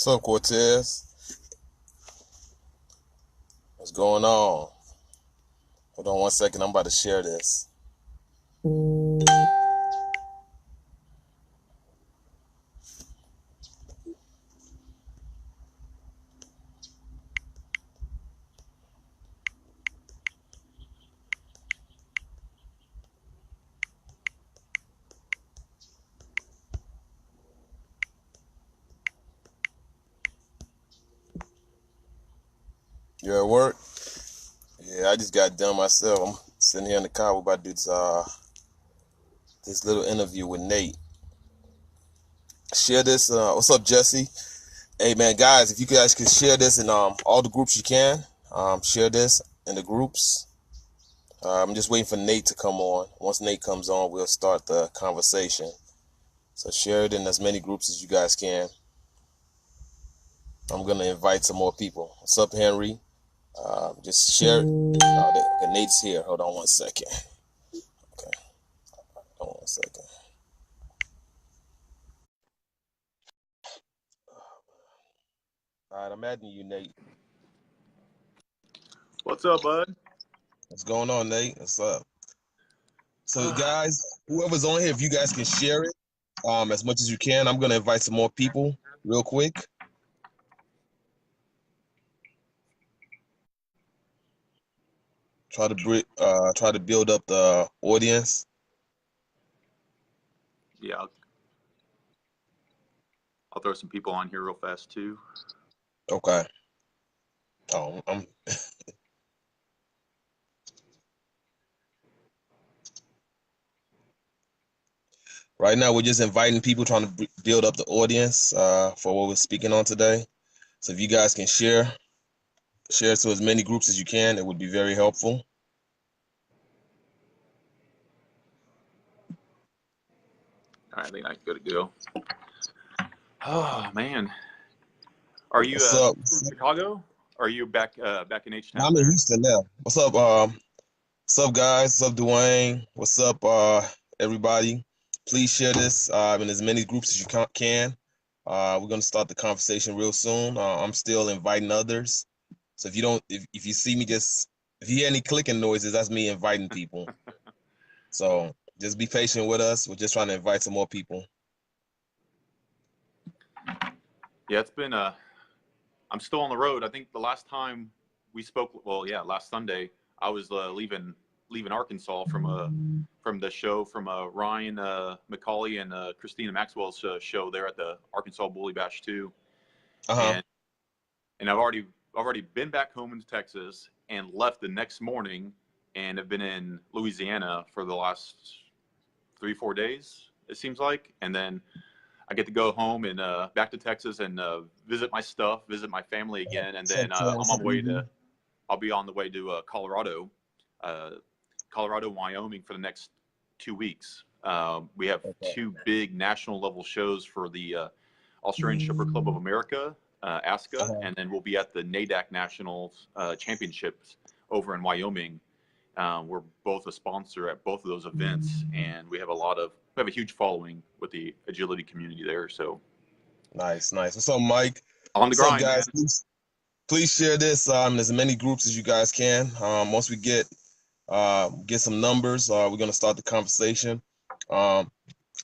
What's up, Cortez? What's going on? Hold on one second. I'm about to share this. You at work? Yeah, I just got done myself. I'm sitting here in the car. We're about to do this little interview with Nate. Share this. What's up, Jesse? Hey, man, guys, if you guys can share this in all the groups you can, share this in the groups. I'm just waiting for Nate to come on. Once Nate comes on, we'll start the conversation. So share it in as many groups as you guys can. I'm gonna invite some more people. What's up, Henry? Just share it. Okay, Nate's here. Hold on one second. Okay, hold on one second. All right, I'm adding you, Nate. What's up, bud? What's going on, Nate? What's up? So, guys, whoever's on here, if you guys can share it as much as you can, I'm gonna invite some more people real quick. Try to build up the audience. Yeah, I'll throw some people on here real fast too. Okay. Oh, I'm right now. We're just inviting people, trying to build up the audience for what we're speaking on today. So if you guys can share it to as many groups as you can, it would be very helpful. I think I could go. Oh man, are you What's up? from Chicago? Or are you back in H Town I'm in there? Houston now. What's up? What's up, guys? What's up, Dwayne? What's up, everybody? Please share this in as many groups as you can. We're gonna start the conversation real soon. I'm still inviting others. So if you see me, if you hear any clicking noises, that's me inviting people. So just be patient with us. We're just trying to invite some more people. Yeah, it's been I'm still on the road. I think the last time we spoke, well, yeah, last Sunday, I was leaving Arkansas from the show from Ryan McCauley and Christina Maxwell's show there at the Arkansas Bully Bash 2. Uh-huh. And I've already been back home into Texas and left the next morning and have been in Louisiana for the last 3-4 days, it seems like. And then I get to go home and back to Texas and visit my stuff, visit my family again, and then I'll be on the way to Colorado, Wyoming for the next 2 weeks. We have two big national level shows for the Australian Shepherd Club of America, ASCA, and then we'll be at the NADAC Nationals Championships over in Wyoming. We're both a sponsor at both of those events, and we have a huge following with the agility community there. So Nice. What's up, Mike? on the What's up, grind, guys? man. Please share this in as many groups as you guys can. Once we get some numbers, we're gonna start the conversation.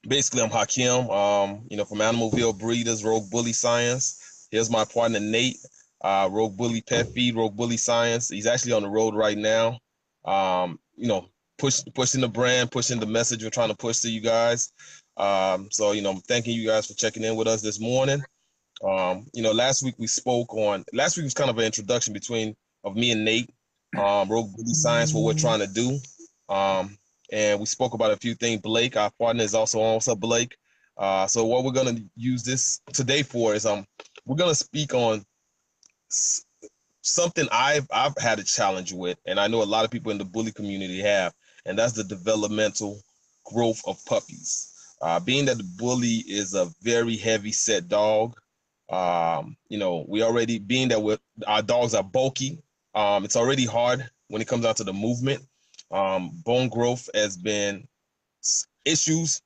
Basically, I'm Hakim, from Animalville Breeders, Rogue Bully Science. Here's my partner, Nate, Rogue Bully Pet Feed, Rogue Bully Science. He's actually on the road right now, pushing the brand, pushing the message we're trying to push to you guys. So, thanking you guys for checking in with us this morning. Last week was kind of an introduction of me and Nate, Rogue Bully Science, what we're trying to do. And we spoke about a few things. Blake, our partner, is also on. What's up, Blake? So what we're gonna use this today for is we're gonna speak on something I've had a challenge with, and I know a lot of people in the bully community have, and that's the developmental growth of puppies. Being that the bully is a very heavy set dog, we already being that our dogs are bulky. It's already hard when it comes down to the movement. Bone growth has been issues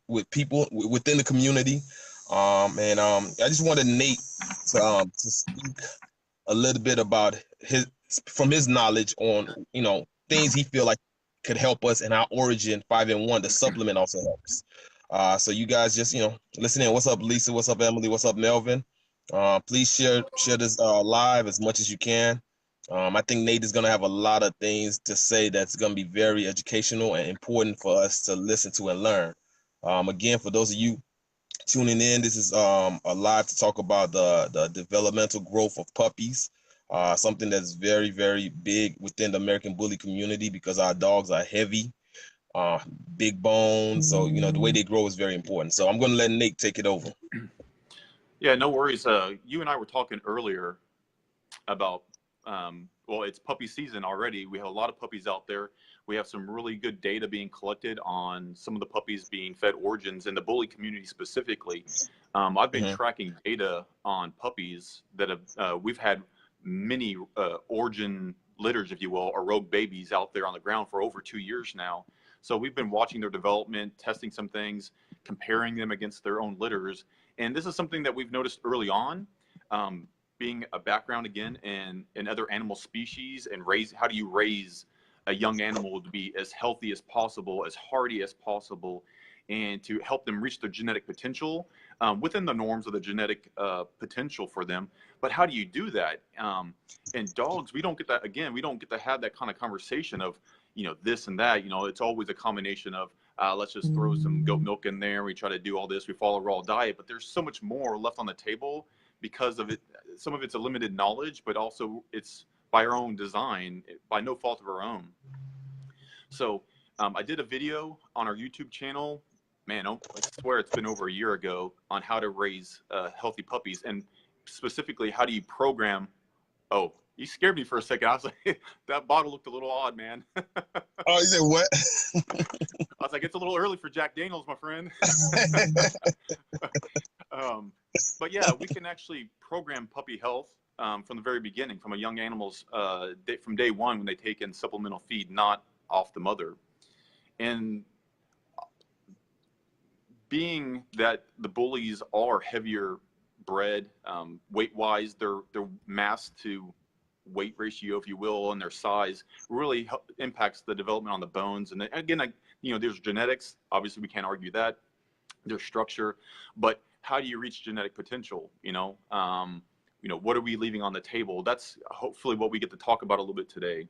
with people within the community. I just wanted Nate to speak a little bit about his from his knowledge on things he feel like could help us in our Origin 5-in-1. The supplement also helps. So you guys just listen in. What's up, Lisa? What's up, Emily? What's up, Melvin? Please share this live as much as you can. I think Nate is gonna have a lot of things to say that's gonna be very educational and important for us to listen to and learn. Again, for those of you tuning in, this is a live to talk about the developmental growth of puppies, something that's very, very big within the American Bully community because our dogs are heavy, big bones. So the way they grow is very important. So I'm going to let Nate take it over. Yeah, no worries. You and I were talking earlier about well, it's puppy season already. We have a lot of puppies out there. We have some really good data being collected on some of the puppies being fed Origins in the bully community specifically. I've been tracking data on puppies that have, we've had many Origin litters, if you will, or rogue babies out there on the ground for over 2 years now. So we've been watching their development, testing some things, comparing them against their own litters. And this is something that we've noticed early on. Being a background again in other animal species and how do you raise a young animal to be as healthy as possible, as hardy as possible, and to help them reach their genetic potential within the norms of the genetic potential for them. But how do you do that? In dogs, we don't get that. Again, we don't get to have that kind of conversation of this and that. It's always a combination of let's just throw some goat milk in there. We try to do all this. We follow a raw diet, but there's so much more left on the table because of it. Some of it's a limited knowledge, but also it's by our own design, by no fault of our own. So I did a video on our YouTube channel, man, I swear it's been over a year ago, on how to raise healthy puppies, and specifically how do you program. Oh, you scared me for a second. I was like, that bottle looked a little odd, man. Oh, you said what? I was like, it's a little early for Jack Daniels, my friend. But yeah, we can actually program puppy health from the very beginning, from a young animal's from day one when they take in supplemental feed, not off the mother. And being that the bullies are heavier bred, weight-wise, their mass to weight ratio, if you will, and their size really impacts the development on the bones. And again, there's genetics. Obviously, we can't argue that. There's structure, but how do you reach genetic potential? What are we leaving on the table? That's hopefully what we get to talk about a little bit today.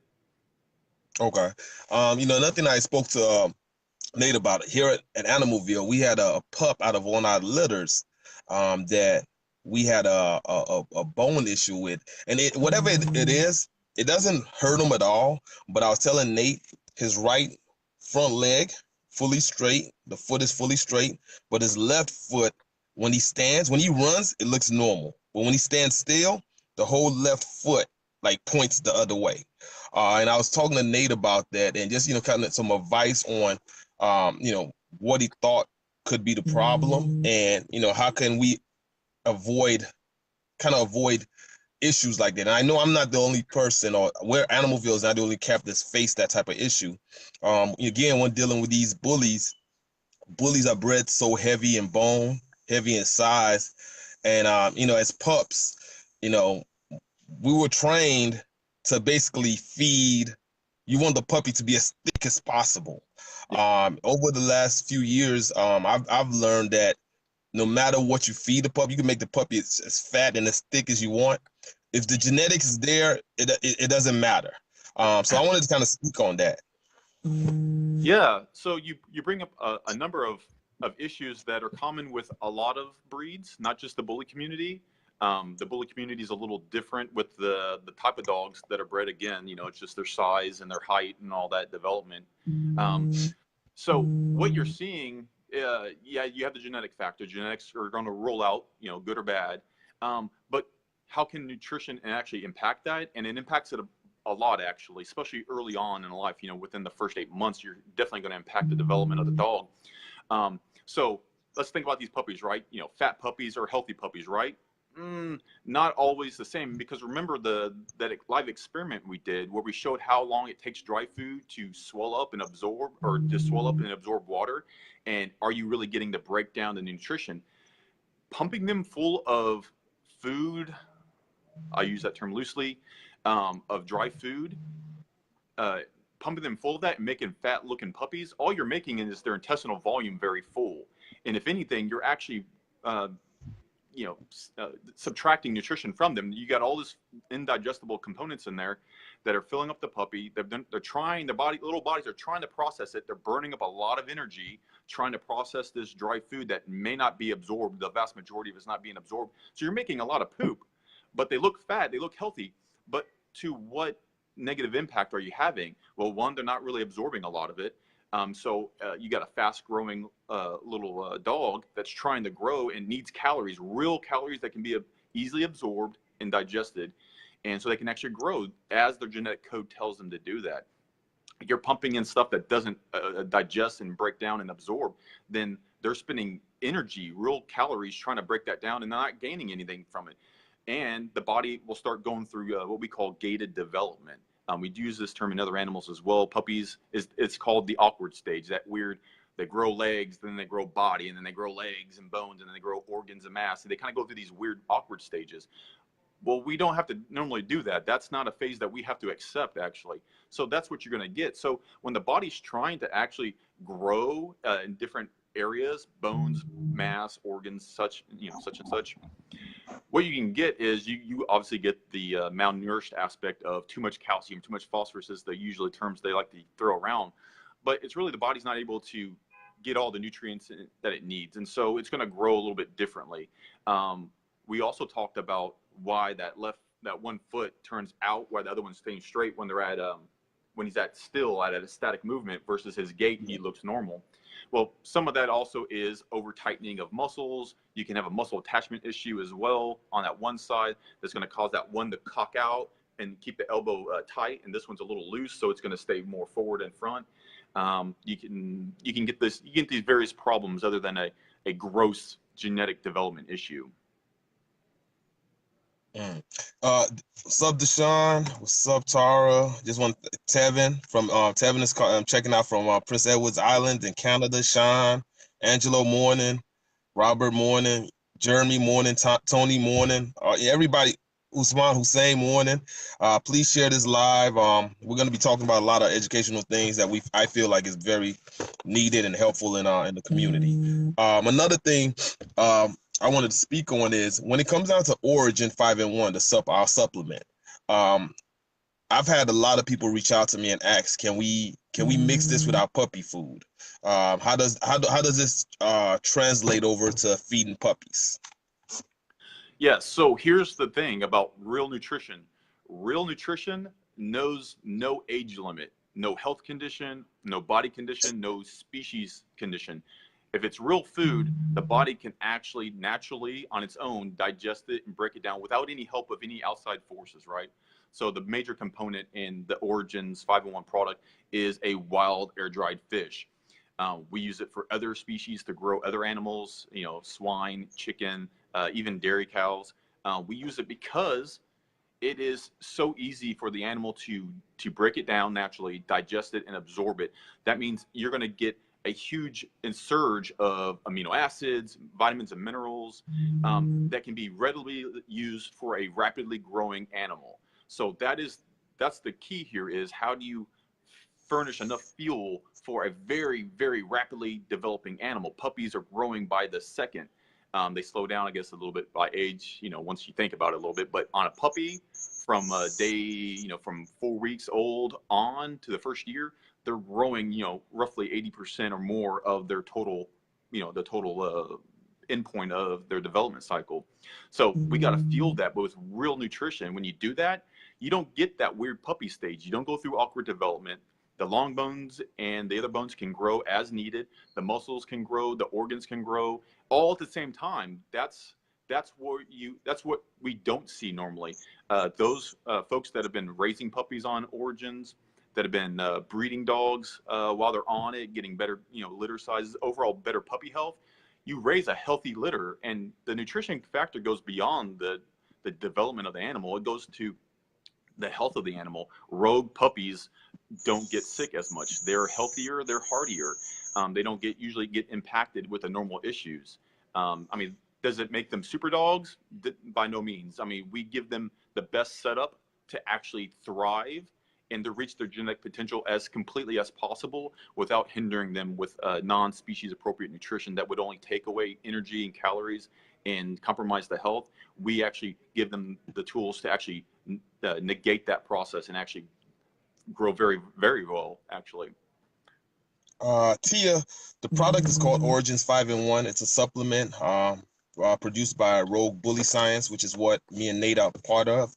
Okay. Another thing I spoke to Nate about it here at Animalville, we had a pup out of one of our litters that we had a bone issue with, and whatever it is, it doesn't hurt him at all. But I was telling Nate, his right front leg fully straight, the foot is fully straight, but his left foot, when he runs, it looks normal. But when he stands still, the whole left foot like points the other way. And I was talking to Nate about that, and just kind of some advice on what he thought could be the problem, and how can we avoid issues like that. And I know I'm not the only person, or where Animalville is not the only camp that's faced that type of issue. Again, when dealing with these bullies are bred so heavy in bone, heavy in size, and as pups, we were trained to basically feed. You want the puppy to be as thick as possible. Over the last few years, I've learned that no matter what you feed the puppy, you can make the puppy as fat and as thick as you want. If the genetics is there, it doesn't matter. So I wanted to kind of speak on that. Yeah. So you bring up a number of issues that are common with a lot of breeds, not just the bully community. The bully community is a little different with the type of dogs that are bred. Again, it's just their size and their height and all that development. So what you're seeing, yeah, you have the genetic factor. Genetics are going to roll out, good or bad. But how can nutrition actually impact that? And it impacts it a lot, actually, especially early on in life. Within the first 8 months, you're definitely going to impact the development of the dog. So let's think about these puppies, right? Fat puppies or healthy puppies, right? Not always the same, because remember that live experiment we did where we showed how long it takes dry food to swell up and absorb, or to swell up and absorb water, and are you really getting the breakdown in nutrition? pumping them full of food, I use that term loosely, of dry food, pumping them full of that and making fat looking puppies, all you're making is their intestinal volume very full. And if anything, you're actually, subtracting nutrition from them. You got all this indigestible components in there that are filling up the puppy. They're trying, little bodies are trying to process it. They're burning up a lot of energy trying to process this dry food that may not be absorbed. The vast majority of it's not being absorbed. So you're making a lot of poop, but they look fat, they look healthy. But to what negative impact are you having? Well, one, they're not really absorbing a lot of it. So you got a fast-growing little dog that's trying to grow and needs calories, real calories that can be easily absorbed and digested, and so they can actually grow as their genetic code tells them to do that. If you're pumping in stuff that doesn't digest and break down and absorb, then they're spending energy, real calories, trying to break that down, and they're not gaining anything from it. And the body will start going through what we call gated development. We do use this term in other animals as well. Puppies, it's called the awkward stage, that weird, they grow legs, then they grow body, and then they grow legs and bones, and then they grow organs and mass. So they kind of go through these weird awkward stages. Well, we don't have to normally do that. That's not a phase that we have to accept, actually. So that's what you're going to get. So when the body's trying to actually grow in different areas, bones, mass, organs, such and such, what you can get is you obviously get the malnourished aspect of too much calcium, too much phosphorus is the usually terms they like to throw around. But it's really the body's not able to get all the nutrients that it needs. And so it's going to grow a little bit differently. We also talked about why that one foot turns out while the other one's staying straight when they're at when he's at a static movement versus his gait, he looks normal. Well, some of that also is over tightening of muscles. You can have a muscle attachment issue as well on that one side that's going to cause that one to cock out and keep the elbow tight, and this one's a little loose, so it's going to stay more forward and front. You can get these various problems other than a gross genetic development issue. What's up, Deshaun? What's up, Tara? Just want Tevin from Tevin is checking out from Prince Edward's Island in Canada. Sean, Angelo morning, Robert morning, Jeremy morning, Tony morning. Everybody, Usman Hussein morning. Please share this live. We're going to be talking about a lot of educational things that I feel like is very needed and helpful in the community. Another thing. I wanted to speak on is when it comes down to Origin 5-in-1, our supplement. I've had a lot of people reach out to me and ask, can we mix this with our puppy food? How does this translate over to feeding puppies? Yeah, so here's the thing about real nutrition. Real nutrition knows no age limit, no health condition, no body condition, no species condition. If it's real food, the body can actually naturally on its own digest it and break it down without any help of any outside forces, right? So the major component in the Origins 5-in-1 product is a wild air-dried fish. We use it for other species to grow other animals, swine, chicken, even dairy cows. We use it because it is so easy for the animal to break it down naturally, digest it, and absorb it. That means you're going to get a huge surge of amino acids, vitamins, and minerals that can be readily used for a rapidly growing animal. So that's the key here is how do you furnish enough fuel for a very, very rapidly developing animal? Puppies are growing by the second. They slow down, I guess, a little bit by age, once you think about it a little bit. But on a puppy, from a day, from 4 weeks old on to the first year, they're growing, roughly 80% or more of their total, the total endpoint of their development cycle. So we got to fuel that with real nutrition. When you do that, you don't get that weird puppy stage. You don't go through awkward development. The long bones and the other bones can grow as needed. The muscles can grow. The organs can grow all at the same time. That's what we don't see normally. Those folks that have been raising puppies on Origins, that have been breeding dogs while they're on it, getting better, litter sizes, overall better puppy health. You raise a healthy litter, and the nutrition factor goes beyond the development of the animal. It goes to the health of the animal. Rogue puppies don't get sick as much. They're healthier. They're hardier. They don't usually get impacted with the normal issues. Does it make them super dogs? By no means. I mean, we give them the best setup to actually thrive and to reach their genetic potential as completely as possible without hindering them with non-species appropriate nutrition that would only take away energy and calories and compromise the health. We actually give them the tools to actually negate that process and actually grow very, very well, actually. Tia, the product is called Origins 5-in-1. It's a supplement produced by Rogue Bully Science, which is what me and Nate are part of.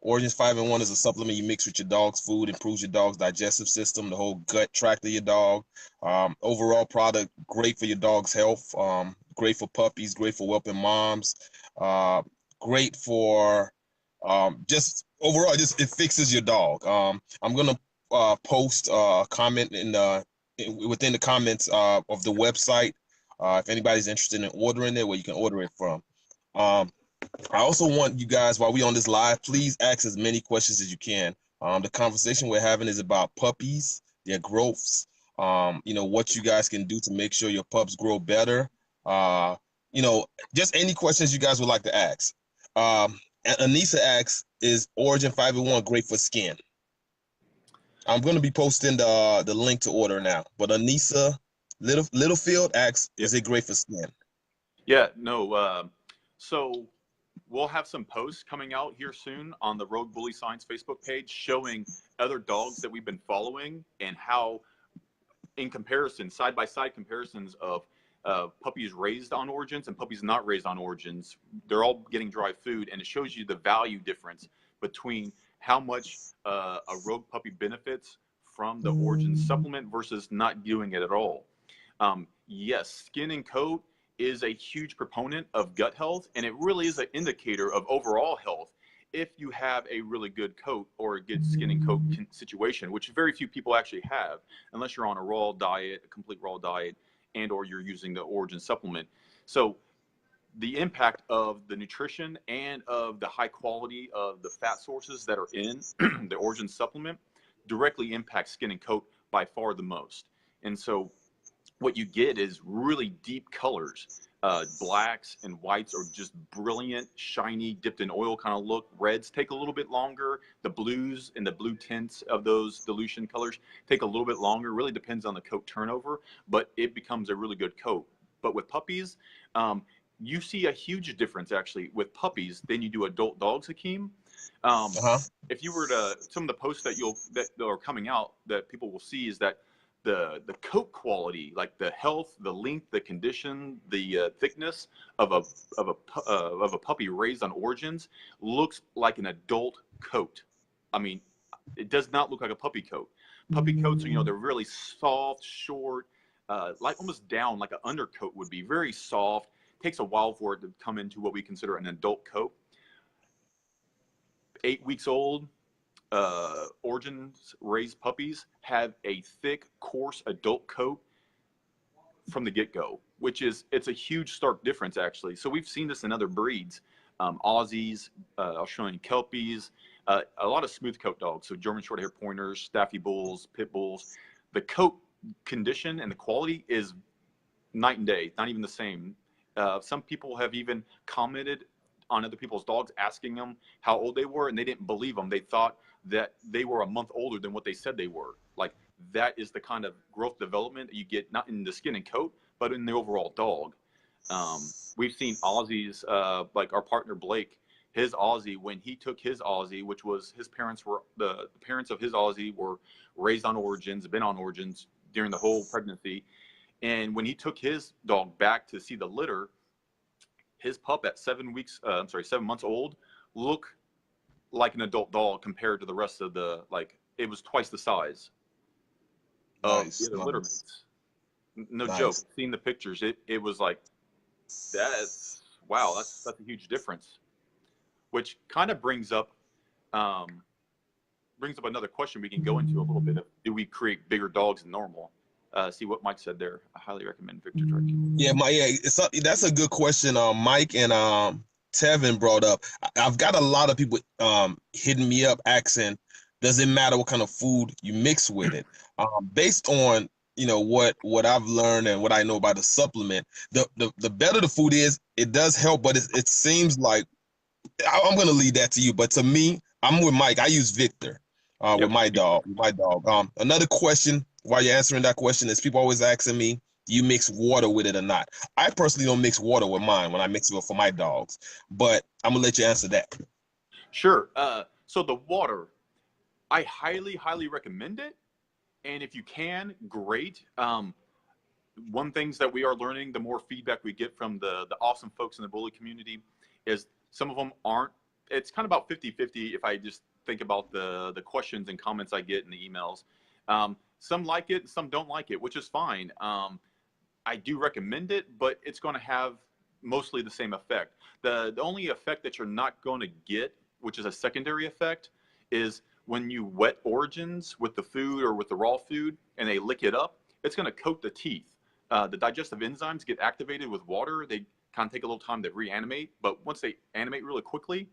Origins 5-in-1 is a supplement you mix with your dog's food, improves your dog's digestive system, the whole gut tract of your dog. Overall product, great for your dog's health, great for puppies, great for whelping moms, great for just overall, just it fixes your dog. I'm gonna post a comment within the comments of the website if anybody's interested in ordering it, where you can order it from. I also want you guys, while we on this live, please ask as many questions as you can. The conversation we're having is about puppies, their growths, what you guys can do to make sure your pups grow better. Just any questions you guys would like to ask. Anissa asks, is Origin 5-in-1 great for skin? I'm going to be posting the link to order now. But Anissa Littlefield asks, is it great for skin? Yeah, no. So we'll have some posts coming out here soon on the Rogue Bully Science Facebook page showing other dogs that we've been following and how, in comparison, side-by-side comparisons of puppies raised on Origins and puppies not raised on Origins, they're all getting dry food, and it shows you the value difference between how much a Rogue puppy benefits from the Origin supplement versus not doing it at all. Yes, skin and coat is a huge proponent of gut health, and it really is an indicator of overall health if you have a really good coat or a good skin and coat situation, which very few people actually have, unless you're on a raw diet, a complete raw diet, and or you're using the Origin supplement. So the impact of the nutrition and of the high quality of the fat sources that are in the Origin supplement directly impacts skin and coat by far the most. And so what you get is really deep colors. Blacks and whites are just brilliant, shiny, dipped in oil kind of look. Reds take a little bit longer. The blues and the blue tints of those dilution colors take a little bit longer. Really depends on the coat turnover, but it becomes a really good coat. But with puppies, you see a huge difference actually with puppies than you do adult dogs, Hakeem. If you were to, some of the posts that are coming out that people will see is that the coat quality, like the health, the length, the condition, the thickness of a puppy raised on Origins looks like an adult coat. I mean, it does not look like a puppy coat. Puppy coats are, they're really soft, short, like almost down, like an undercoat would be, very soft. Takes a while for it to come into what we consider an adult coat. 8 weeks old, Origins raised puppies have a thick, coarse adult coat from the get-go, it's a huge stark difference actually. So we've seen this in other breeds, Aussies, Australian Kelpies, a lot of smooth coat dogs, so German short-haired pointers, Staffy bulls, pit bulls. The coat condition and the quality is night and day, not even the same. Some people have even commented on other people's dogs, asking them how old they were, and they didn't believe them. They thought that they were a month older than what they said they were. Like, that is the kind of growth development that you get, not in the skin and coat, but in the overall dog. We've seen Aussies, like our partner Blake, his Aussie, when he took his Aussie, which was his parents were, the parents of his Aussie were raised on Origins, been on Origins during the whole pregnancy. And when he took his dog back to see the litter, his pup at 7 months old, looked like an adult dog compared to the rest of the, like, it was twice the size of the other litter mates. No joke. Seeing the pictures, it was like, wow, that's a huge difference. Which kind of brings up another question we can go into a little bit of, do we create bigger dogs than normal? See what Mike said there. I highly recommend Victor Drake. Yeah, that's a good question. Mike and Tevin brought up. I've got a lot of people hitting me up asking, does it matter what kind of food you mix with it? Based on what I've learned and what I know about the supplement, the better the food is, it does help, but it seems like I'm gonna leave that to you. But to me, I'm with Mike. I use Victor with Yep. my dog. Another question while you're answering that question is people always asking me, do you mix water with it or not? I personally don't mix water with mine when I mix it for my dogs, but I'm gonna let you answer that. Sure. So the water, I highly, highly recommend it. And if you can, great. One things that we are learning, the more feedback we get from the awesome folks in the bully community, is some of them aren't. It's kind of about 50-50 if I just think about the questions and comments I get in the emails. Some like it, some don't like it, which is fine. I do recommend it, but it's going to have mostly the same effect. The only effect that you're not going to get, which is a secondary effect, is when you wet origins with the food or with the raw food and they lick it up, it's going to coat the teeth. The digestive enzymes get activated with water. They kind of take a little time to reanimate, but once they animate really quickly,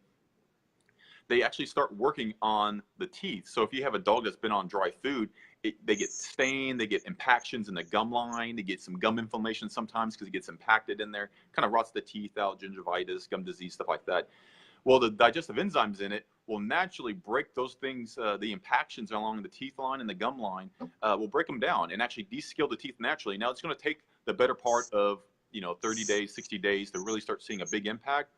they actually start working on the teeth. So if you have a dog that's been on dry food, they get stained, they get impactions in the gum line, they get some gum inflammation sometimes because it gets impacted in there, kind of rots the teeth out, gingivitis, gum disease, stuff like that. Well, the digestive enzymes in it will naturally break those things, the impactions along the teeth line and the gum line, will break them down and actually descale the teeth naturally. Now, it's going to take the better part of 30 days, 60 days to really start seeing a big impact.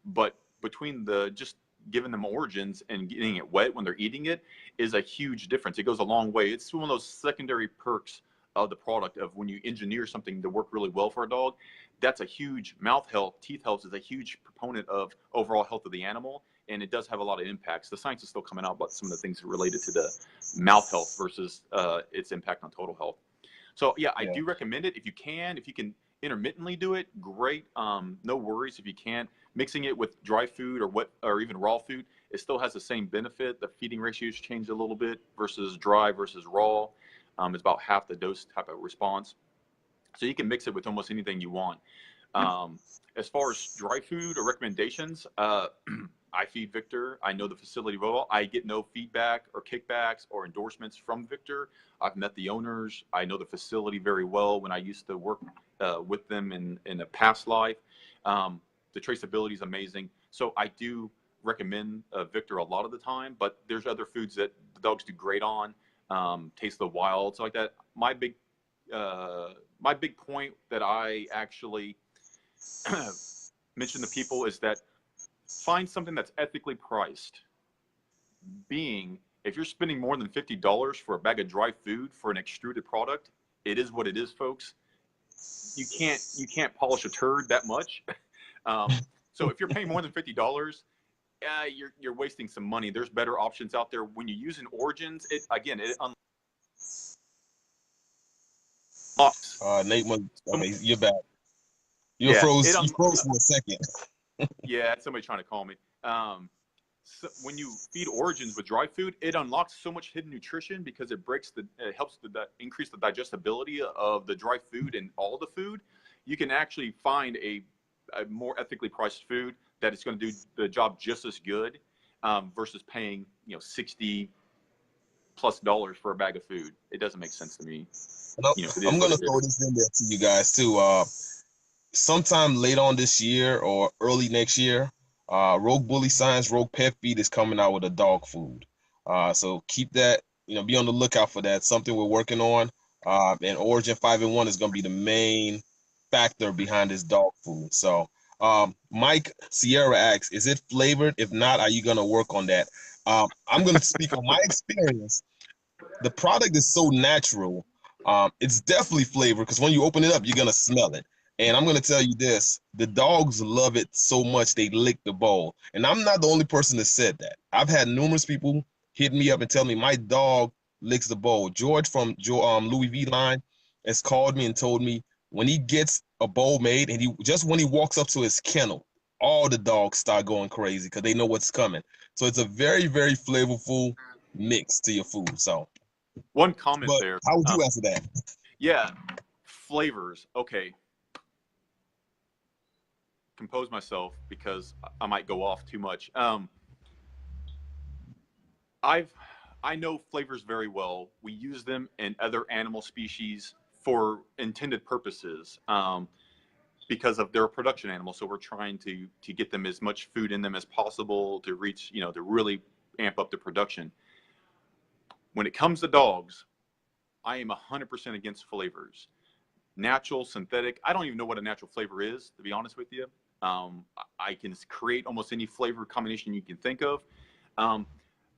But between the just giving them origins and getting it wet when they're eating it is a huge difference. It goes a long way. It's one of those secondary perks of the product of when you engineer something to work really well for a dog. That's a huge mouth health, teeth health is a huge proponent of overall health of the animal. And it does have a lot of impacts. The science is still coming out about some of the things related to the mouth health versus its impact on total health. So yeah, I do recommend it if you can intermittently do it. Great. No worries if you can't. Mixing it with dry food or wet or even raw food, it still has the same benefit. The feeding ratios change a little bit versus dry versus raw. It's about half the dose type of response. So you can mix it with almost anything you want. As far as dry food or recommendations, I feed Victor. I know the facility well. I get no feedback or kickbacks or endorsements from Victor. I've met the owners. I know the facility very well when I used to work with them in a past life. The traceability is amazing. So I do recommend Victor a lot of the time, but there's other foods that the dogs do great on. Taste the Wild, stuff like that. My big point that I actually mention to people is that find something that's ethically priced. Being, if you're spending more than $50 for a bag of dry food for an extruded product, it is what it is, folks. You can't polish a turd that much. So if you're paying more than $50, you're wasting some money. There's better options out there. When you use an origins, it unlocks. Nate, you're back. You Yeah, froze. You froze for a second. Yeah, somebody trying to call me. So when you feed origins with dry food, it unlocks so much hidden nutrition because it helps to increase the digestibility of the dry food and all the food. You can actually find a more ethically priced food that is going to do the job just as good versus paying $60+ for a bag of food. It doesn't make sense to me. I'm going to throw this in there to you guys too. Sometime late on this year or early next year, Rogue Bully Science, Rogue Pet Feed is coming out with a dog food. So keep that, be on the lookout for that. Something we're working on. And Origin 5-in-1 is going to be the main factor behind this dog food. So, Mike Sierra asks, is it flavored? If not, are you going to work on that? I'm going to speak on my experience. The product is so natural. It's definitely flavored because when you open it up, you're going to smell it. And I'm going to tell you this, the dogs love it so much they lick the bowl. And I'm not the only person that said that. I've had numerous people hit me up and tell me my dog licks the bowl. George from Louis V line has called me and told me when he gets a bowl made and when he walks up to his kennel, all the dogs start going crazy because they know what's coming. So it's a very, very flavorful mix to your food. So one comment but there. How would you answer that? Yeah, flavors. Okay. Compose myself because I might go off too much. I've I know flavors very well. We use them in other animal species for intended purposes. Because of their production animals. So we're trying to get them as much food in them as possible to reach, to really amp up the production. When it comes to dogs, I am 100% against flavors. Natural, synthetic. I don't even know what a natural flavor is, to be honest with you. I can create almost any flavor combination you can think of.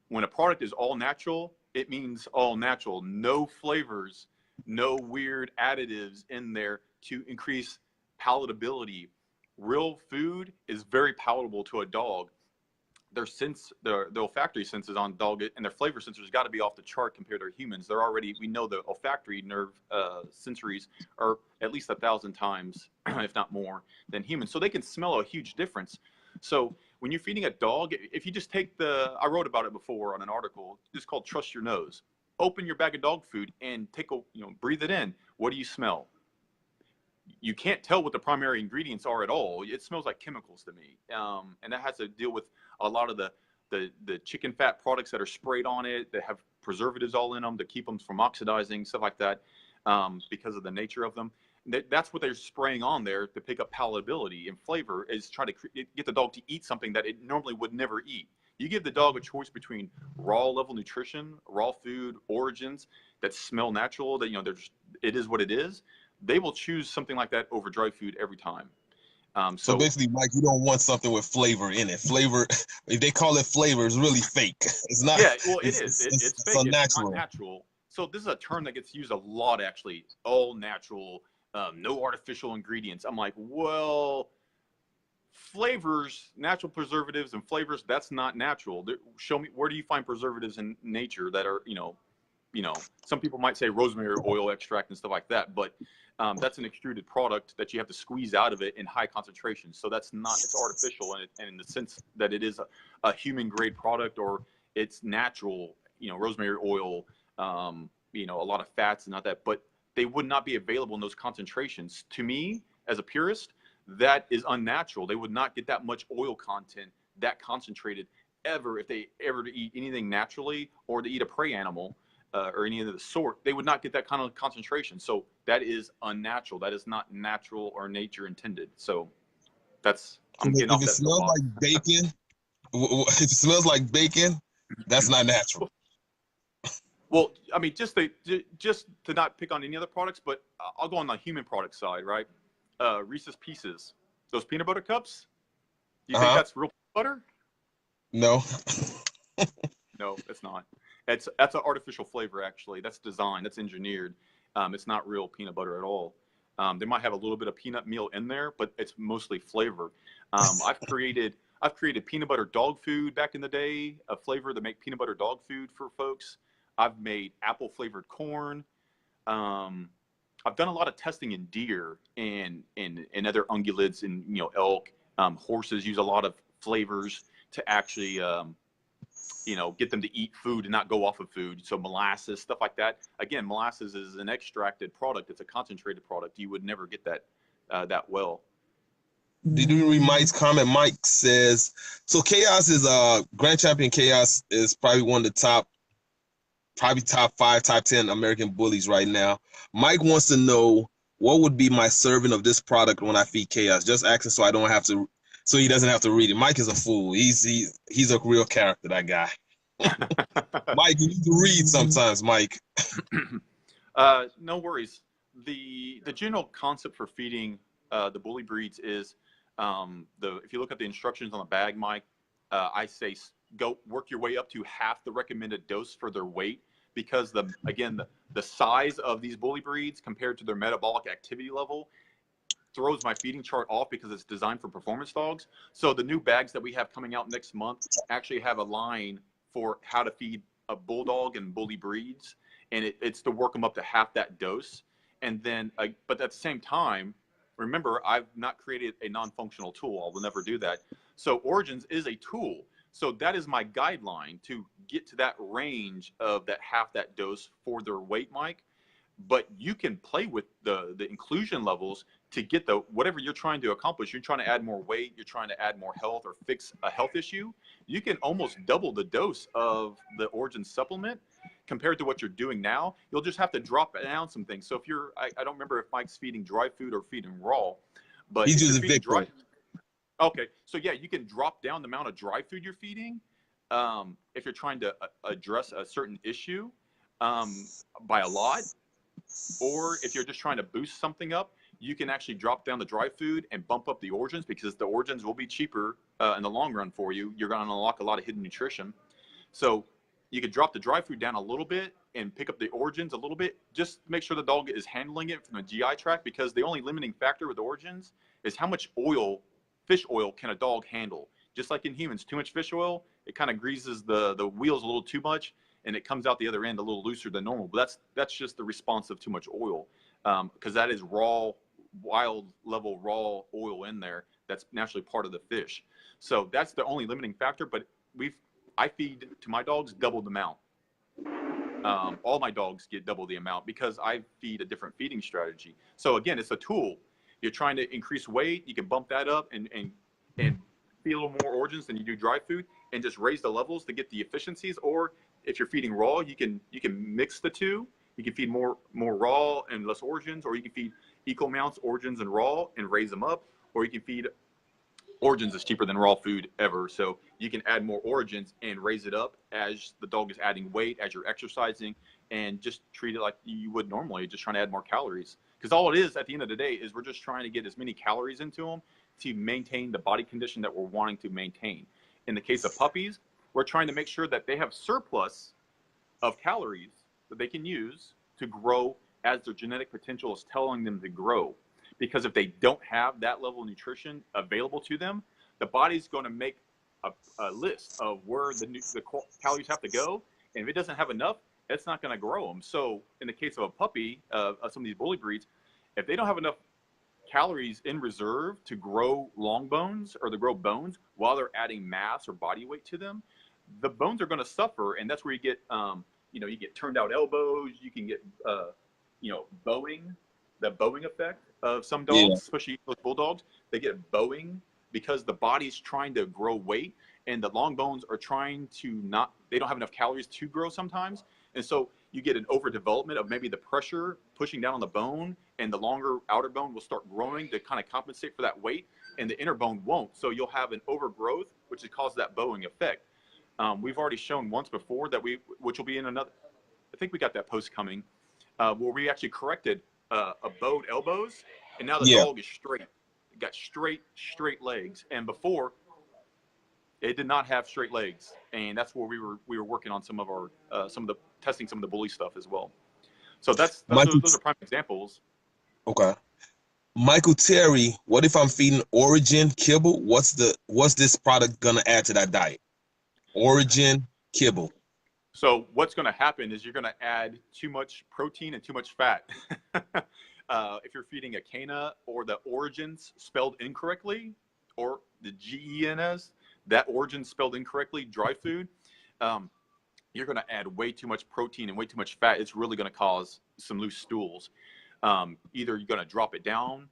When a product is all natural, it means all natural. No flavors, no weird additives in there to increase palatability. Real food is very palatable to a dog. The olfactory senses on dog and their flavor sensors got to be off the chart compared to humans. We know the olfactory nerve sensories are at least 1,000 times, if not more, than humans. So they can smell a huge difference. So when you're feeding a dog, if you just take I wrote about it before on an article, it's called Trust Your Nose. Open your bag of dog food and breathe it in. What do you smell? You can't tell what the primary ingredients are at all. It smells like chemicals to me. And that has to deal with a lot of the chicken fat products that are sprayed on it, that have preservatives all in them to keep them from oxidizing, stuff like that, because of the nature of them. That's what they're spraying on there to pick up palatability and flavor, is try to get the dog to eat something that it normally would never eat. You give the dog a choice between raw level nutrition, raw food, origins that smell natural, that it is what it is. They will choose something like that over dry food every time. So basically, Mike, you don't want something with flavor in it. Flavor, if they call it flavor, it's really fake. It's not. Yeah, well, it is. It's Fake. It's unnatural. not natural. So this is a term that gets used a lot, actually. All natural, no artificial ingredients. I'm like, well, flavors, natural preservatives and flavors, that's not natural. Show me, where do you find preservatives in nature that are, some people might say rosemary oil extract and stuff like that, but that's an extruded product that you have to squeeze out of it in high concentrations. So that's not, it's artificial and in the sense that it is a human grade product, or it's natural, rosemary oil, a lot of fats and not that, but they would not be available in those concentrations. To me, as a purist, that is unnatural. They would not get that much oil content that concentrated ever if they ever to eat anything naturally, or to eat a prey animal. Or any of the sort, they would not get that kind of concentration. So that is unnatural. That is not natural or nature intended. So I'm getting off that soapbox. If it smells like bacon, if it smells like bacon, that's not natural. Well, I mean, just to not pick on any other products, but I'll go on the human product side, right? Reese's Pieces, those peanut butter cups. You think that's real butter? No. No, it's not. That's an artificial flavor, actually. That's designed. That's engineered. It's not real peanut butter at all. They might have a little bit of peanut meal in there, but it's mostly flavor. I've created peanut butter dog food back in the day, a flavor to make peanut butter dog food for folks. I've made apple flavored corn. I've done a lot of testing in deer and other ungulates and elk. Horses use a lot of flavors to actually get them to eat food and not go off of food. So molasses, stuff like that. Again, molasses is an extracted product. It's a concentrated product. You would never get that well. Did you read Mike's comment? Mike says, so Chaos is Grand Champion Chaos is probably one of the top 5, top 10 American bullies right now. Mike wants to know, what would be my serving of this product when I feed Chaos? Just asking so he doesn't have to read it. Mike is a fool. He's a real character, that guy. Mike, you need to read sometimes, Mike. No worries. The general concept for feeding the bully breeds is if you look at the instructions on the bag, Mike, I say go work your way up to half the recommended dose for their weight, because the size of these bully breeds compared to their metabolic activity level throws my feeding chart off, because it's designed for performance dogs. So the new bags that we have coming out next month actually have a line for how to feed a bulldog and bully breeds, and it's to work them up to half that dose. And then, but at the same time, remember, I've not created a non-functional tool. I will never do that. So Origins is a tool. So that is my guideline to get to that range of that half that dose for their weight, Mike. but you can play with the inclusion levels to get the whatever you're trying to accomplish. You're trying to add more weight, you're trying to add more health or fix a health issue. You can almost double the dose of the Origin supplement compared to what you're doing now. You'll just have to drop down some things. So if you're, I don't remember if Mike's feeding dry food or feeding raw, but He's if you're using feeding Victor. okay, so yeah, you can drop down the amount of dry food you're feeding if you're trying to address a certain issue by a lot. Or if you're just trying to boost something up, you can actually drop down the dry food and bump up the Origins, because the Origins will be cheaper in the long run for you. You're going to unlock a lot of hidden nutrition. So you could drop the dry food down a little bit and pick up the Origins a little bit. Just make sure the dog is handling it from a GI tract, because the only limiting factor with Origins is how much oil, fish oil, can a dog handle. Just like in humans, too much fish oil, it kind of greases the wheels a little too much, and it comes out the other end a little looser than normal. But that's just the response of too much oil, because that is raw, wild level raw oil in there that's naturally part of the fish. So that's the only limiting factor. But I feed to my dogs double the amount. All my dogs get double the amount because I feed a different feeding strategy. So again, it's a tool. You're trying to increase weight, you can bump that up and feed a little more Origins than you do dry food, and just raise the levels to get the efficiencies. Or if you're feeding raw, you can mix the two. You can feed more raw and less Origins, or you can feed equal amounts Origins and raw and raise them up, or you can feed Origins is cheaper than raw food ever, so you can add more Origins and raise it up as the dog is adding weight, as you're exercising, and just treat it like you would normally, just trying to add more calories. Because all it is at the end of the day is we're just trying to get as many calories into them to maintain the body condition that we're wanting to maintain. In the case of puppies, we're trying to make sure that they have surplus of calories that they can use to grow as their genetic potential is telling them to grow. Because if they don't have that level of nutrition available to them, the body's going to make a list of where the calories have to go. And if it doesn't have enough, it's not going to grow them. So in the case of a puppy, some of these bully breeds, if they don't have enough calories in reserve to grow long bones or to grow bones while they're adding mass or body weight to them, the bones are going to suffer. And that's where you get, you get turned out elbows. You can get, bowing, the bowing effect of some dogs, especially those bulldogs. They get bowing because the body's trying to grow weight, and the long bones are trying to they don't have enough calories to grow sometimes. And so you get an overdevelopment of maybe the pressure pushing down on the bone, and the longer outer bone will start growing to kind of compensate for that weight, and the inner bone won't. So you'll have an overgrowth, which has caused that bowing effect. We've already shown once before that which will be in another, I think we got that post coming, where we actually corrected a bowed elbows, and now the dog is straight. It got straight legs, and before it did not have straight legs, and that's where we were working on some of the bully stuff as well. So those are prime examples. Okay. Michael Terry, what if I'm feeding Origin kibble? What's this product gonna add to that diet? Origin kibble. So what's going to happen is you're going to add too much protein and too much fat. If you're feeding a Cana or the Origins spelled incorrectly, or the GENS, that Origin spelled incorrectly, dry food, you're going to add way too much protein and way too much fat. It's really going to cause some loose stools. Either you're going to drop it down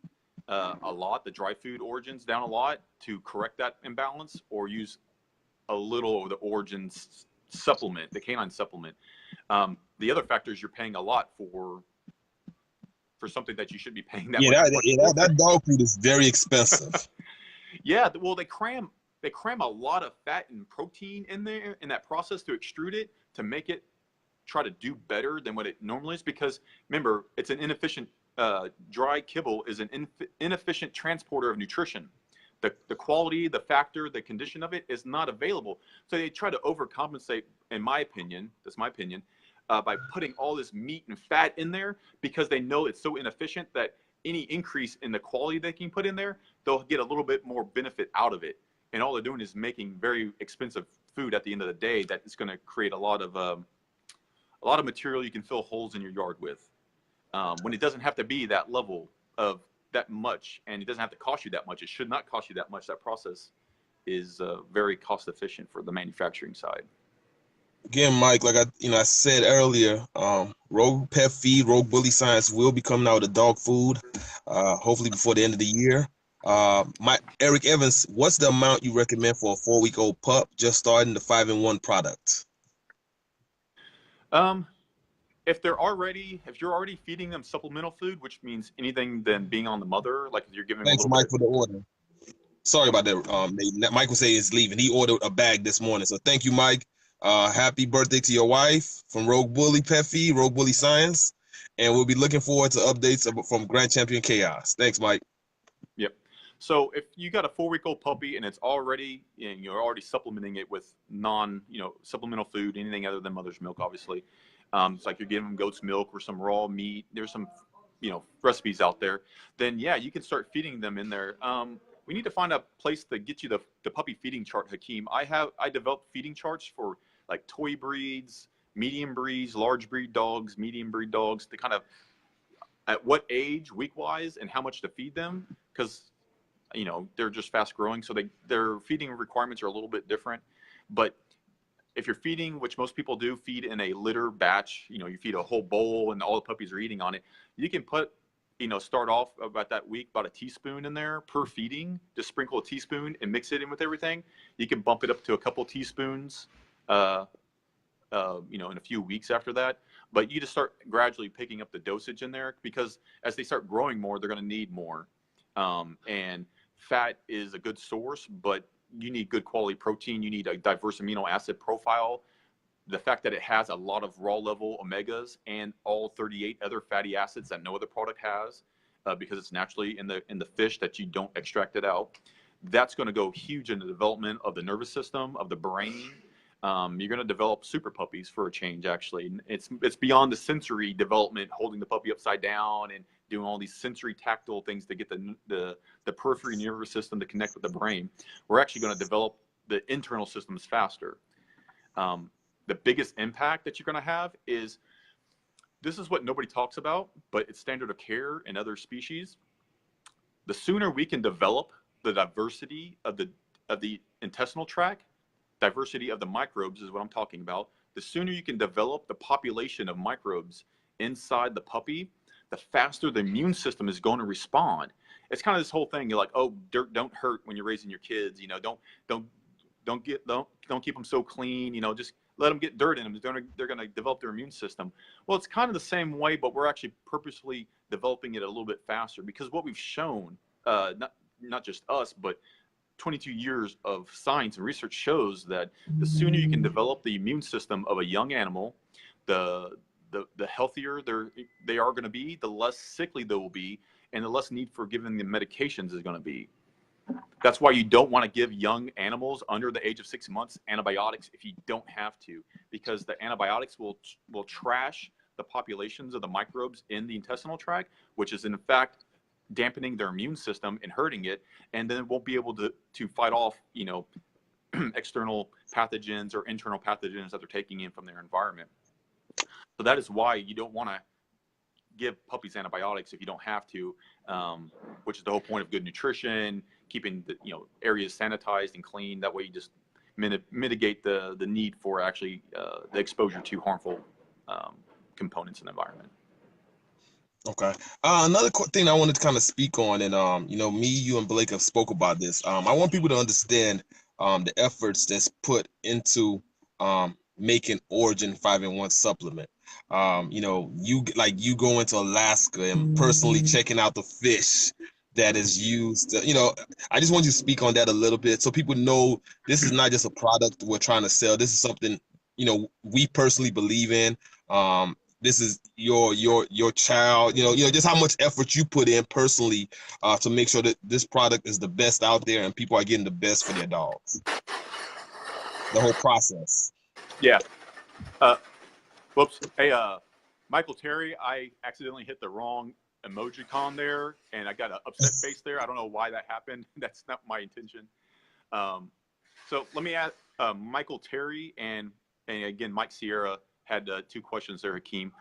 a lot, the dry food Origins down a lot to correct that imbalance, or use a little of the Origins supplement, the canine supplement. The other factor is you're paying a lot for something that you should be paying that much. That dog food is very expensive. Yeah, well, they cram a lot of fat and protein in there in that process to extrude it, to make it try to do better than what it normally is. Because remember, it's an inefficient, dry kibble is an inefficient transporter of nutrition. The quality, the factor, the condition of it is not available. So they try to overcompensate, in my opinion, that's my opinion, by putting all this meat and fat in there, because they know it's so inefficient that any increase in the quality they can put in there, they'll get a little bit more benefit out of it. And all they're doing is making very expensive food at the end of the day that is going to create a lot of material you can fill holes in your yard with, when it doesn't have to be that level of that much, and it doesn't have to cost you that much. It should not cost you that much. That process is very cost efficient for the manufacturing side. again, Mike, like I said earlier, Rogue Pet Feed, Rogue Bully Science will be coming out with dog food, hopefully before the end of the year. Eric Evans, what's the amount you recommend for a 4-week-old pup just starting the 5-in-1 product? Um, if you're already feeding them supplemental food, which means anything than being on the mother, like if you're giving them a Thanks, little Mike, bit. for the order. Sorry about that. Mike will say he's leaving. He ordered a bag this morning, so thank you, Mike. Happy birthday to your wife from Rogue Bully Pet Feed, Rogue Bully Science, and we'll be looking forward to updates from Grand Champion Chaos. Thanks, Mike. Yep. So if you got a 4-week-old puppy and it's already, you're already supplementing it with supplemental food, anything other than mother's milk, obviously. It's like you're giving them goat's milk or some raw meat. There's some, recipes out there. Then yeah, you can start feeding them in there. We need to find a place to get you the puppy feeding chart, Hakeem. I developed feeding charts for like toy breeds, medium breeds, large breed dogs, medium breed dogs, to kind of at what age, week wise, and how much to feed them, because they're just fast growing, so their feeding requirements are a little bit different. But if you're feeding, which most people do, feed in a litter batch, you feed a whole bowl and all the puppies are eating on it, you can put, start off about that week, about a teaspoon in there per feeding. Just sprinkle a teaspoon and mix it in with everything. You can bump it up to a couple teaspoons, in a few weeks after that. But you just start gradually picking up the dosage in there, because as they start growing more, they're going to need more. And fat is a good source, but you need good quality protein. You need a diverse amino acid profile. The fact that it has a lot of raw level omegas and all 38 other fatty acids that no other product has, because it's naturally in the fish that you don't extract it out. That's going to go huge in the development of the nervous system, of the brain. You're going to develop super puppies for a change. Actually, it's beyond the sensory development, holding the puppy upside down and doing all these sensory tactile things to get the periphery nervous system to connect with the brain. We're actually going to develop the internal systems faster. The biggest impact that you're going to have is, this is what nobody talks about, but it's standard of care in other species. The sooner we can develop the diversity of the intestinal tract, diversity of the microbes is what I'm talking about. The sooner you can develop the population of microbes inside the puppy, the faster the immune system is going to respond. It's kind of this whole thing. You're like, oh, dirt don't hurt when you're raising your kids. Don't keep them so clean. Just let them get dirt in them. They're going to develop their immune system. Well, it's kind of the same way, but we're actually purposefully developing it a little bit faster, because what we've shown, not just us, but 22 years of science and research shows that the sooner you can develop the immune system of a young animal, the healthier they are going to be, the less sickly they will be, and the less need for giving them medications is going to be. That's why you don't want to give young animals under the age of 6 months antibiotics if you don't have to, because the antibiotics will trash the populations of the microbes in the intestinal tract, which is in fact dampening their immune system and hurting it, and then it won't be able to fight off external pathogens or internal pathogens that they're taking in from their environment. So that is why you don't want to give puppies antibiotics if you don't have to, which is the whole point of good nutrition, keeping the areas sanitized and clean. That way you just mitigate the need for actually the exposure to harmful components in the environment. Okay. Another thing I wanted to kind of speak on, and me, you, and Blake have spoke about this. I want people to understand the efforts that's put into making Origin 5-in-1 supplement. You go into Alaska and personally checking out the fish that is used. I just want you to speak on that a little bit so people know this is not just a product we're trying to sell. This is something we personally believe in. This is your child, just how much effort you put in personally to make sure that this product is the best out there and people are getting the best for their dogs. The whole process. Yeah. Whoops. Hey, Michael Terry, I accidentally hit the wrong emojicon there, and I got an upset face there. I don't know why that happened. That's not my intention. So let me ask Michael Terry and again, Mike Sierra had 2 questions there, Hakeem.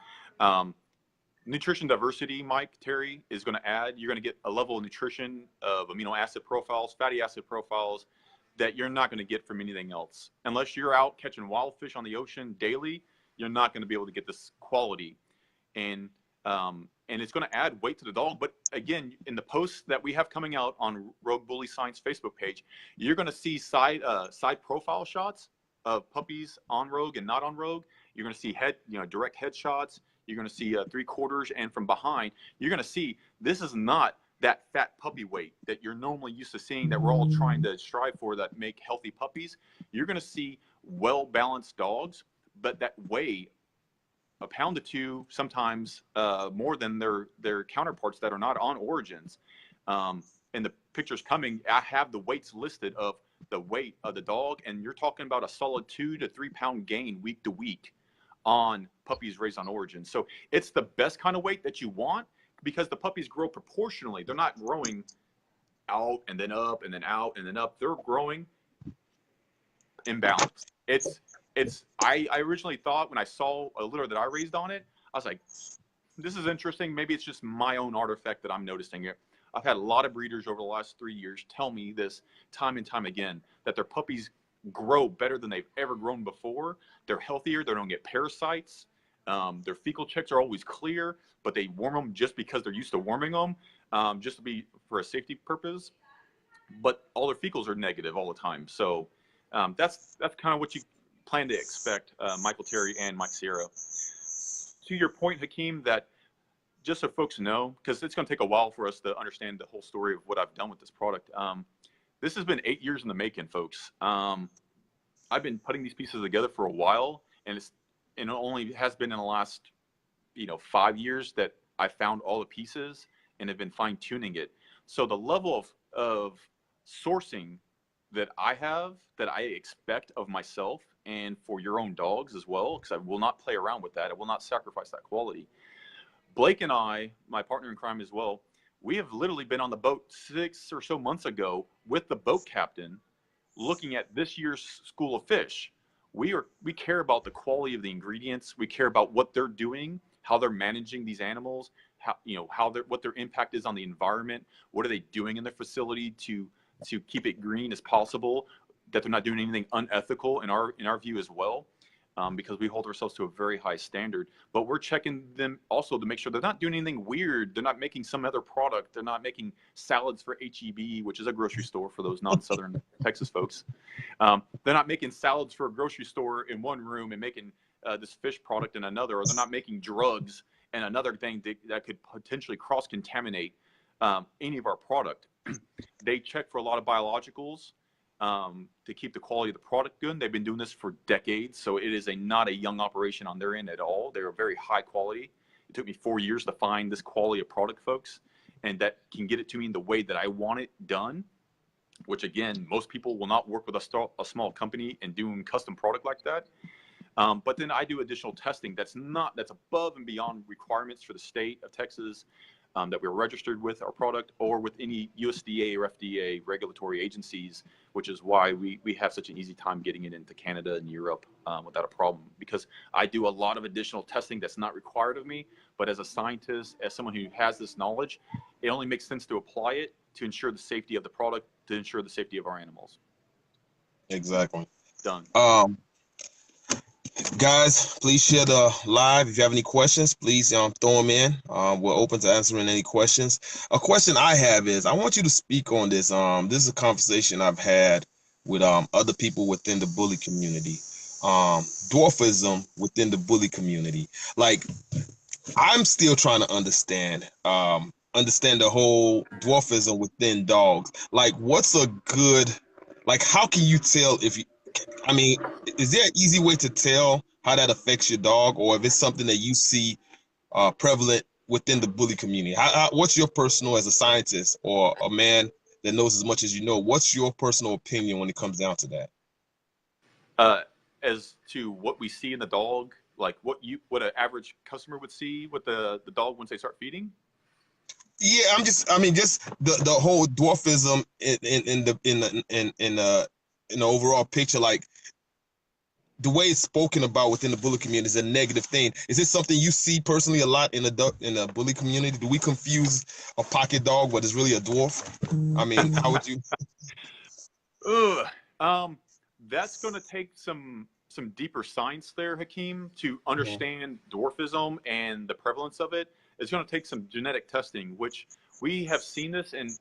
Nutrition diversity, Mike Terry, is going to add, you're going to get a level of nutrition of amino acid profiles, fatty acid profiles, that you're not going to get from anything else. Unless you're out catching wild fish on the ocean daily, you're not going to be able to get this quality. And it's going to add weight to the dog. But again, in the posts that we have coming out on Rogue Bully Science Facebook page, you're going to see side profile shots of puppies on Rogue and not on Rogue. You're going to see direct headshots. You're going to see 3/4, and from behind, you're going to see this is not that fat puppy weight that you're normally used to seeing, that we're all trying to strive for, that make healthy puppies. You're going to see well-balanced dogs, but that weigh a pound to two, sometimes more than their counterparts that are not on Origins. And the pictures coming, I have the weights listed of the weight of the dog, and you're talking about a solid 2 to 3 pound gain week to week on puppies raised on Origin. So it's the best kind of weight that you want, because the puppies grow proportionally. They're not growing out and then up and then out and then up. They're growing imbalanced. I originally thought, when I saw a litter that I raised on it, I was like, this is interesting. Maybe it's just my own artifact that I'm noticing it. I've had a lot of breeders over the last 3 years tell me this time and time again, that their puppies grow better than they've ever grown before. They're healthier. They don't get parasites. Their fecal checks are always clear, but they warm them just because they're used to warming them, just to be for a safety purpose. But all their fecals are negative all the time. So that's kind of what you plan to expect, Michael Terry and Mike Sierra. To your point, Hakeem, that just so folks know, because it's going to take a while for us to understand the whole story of what I've done with this product. This has been 8 years in the making, folks. I've been putting these pieces together for a while, and it only has been in the last 5 years that I found all the pieces and have been fine tuning it. So the level of sourcing that I expect of myself and for your own dogs as well, because I will not play around with that. I will not sacrifice that quality. Blake and I, my partner in crime as well, we have literally been on the boat 6 or so months ago with the boat captain, looking at this year's school of fish. We care about the quality of the ingredients. We care about what they're doing, how they're managing these animals, what their impact is on the environment. What are they doing in their facility to keep it green as possible, that they're not doing anything unethical in our view as well, because we hold ourselves to a very high standard. But we're checking them also to make sure they're not doing anything weird. They're not making some other product. They're not making salads for HEB, which is a grocery store for those non-Southern Texas folks. They're not making salads for a grocery store in one room and making this fish product in another, or they're not making drugs and another thing that could potentially cross-contaminate any of our product. They check for a lot of biologicals to keep the quality of the product good. They've been doing this for decades, so it is not a young operation on their end at all. They're very high quality. It took me 4 years to find this quality of product, folks, and that can get it to me in the way that I want it done, which, again, most people will not work with a small company and doing custom product like that. But then I do additional testing that's above and beyond requirements for the state of Texas, that we're registered with our product, or with any USDA or FDA regulatory agencies, which is why we have such an easy time getting it into Canada and Europe without a problem, because I do a lot of additional testing that's not required of me. But as a scientist, as someone who has this knowledge, it only makes sense to apply it to ensure the safety of the product, to ensure the safety of our animals. Exactly. Done. Guys, please share the live. If you have any questions, please throw them in. We're open to answering any questions. A question I have is, I want you to speak on this. This is a conversation I've had with other people within the bully community. Dwarfism within the bully community. Like, I'm still trying to understand the whole dwarfism within dogs. Like, what's a good, like, how can you tell if you, I mean, is there an easy way to tell how that affects your dog, or if it's something that you see prevalent within the bully community? What's your personal, as a scientist or a man that knows as much as you know, what's your personal opinion when it comes down to that? As to what we see in the dog, like what an average customer would see with the dog once they start feeding? Yeah, just the whole dwarfism in the overall picture, like the way it's spoken about within the bully community is a negative thing. Is this something you see personally a lot in the bully community? Do we confuse a pocket dog, but it's really a dwarf? I mean, how would you? That's going to take some deeper science there, Hakeem, to understand dwarfism and the prevalence of it. It's going to take some genetic testing, which we have seen this, and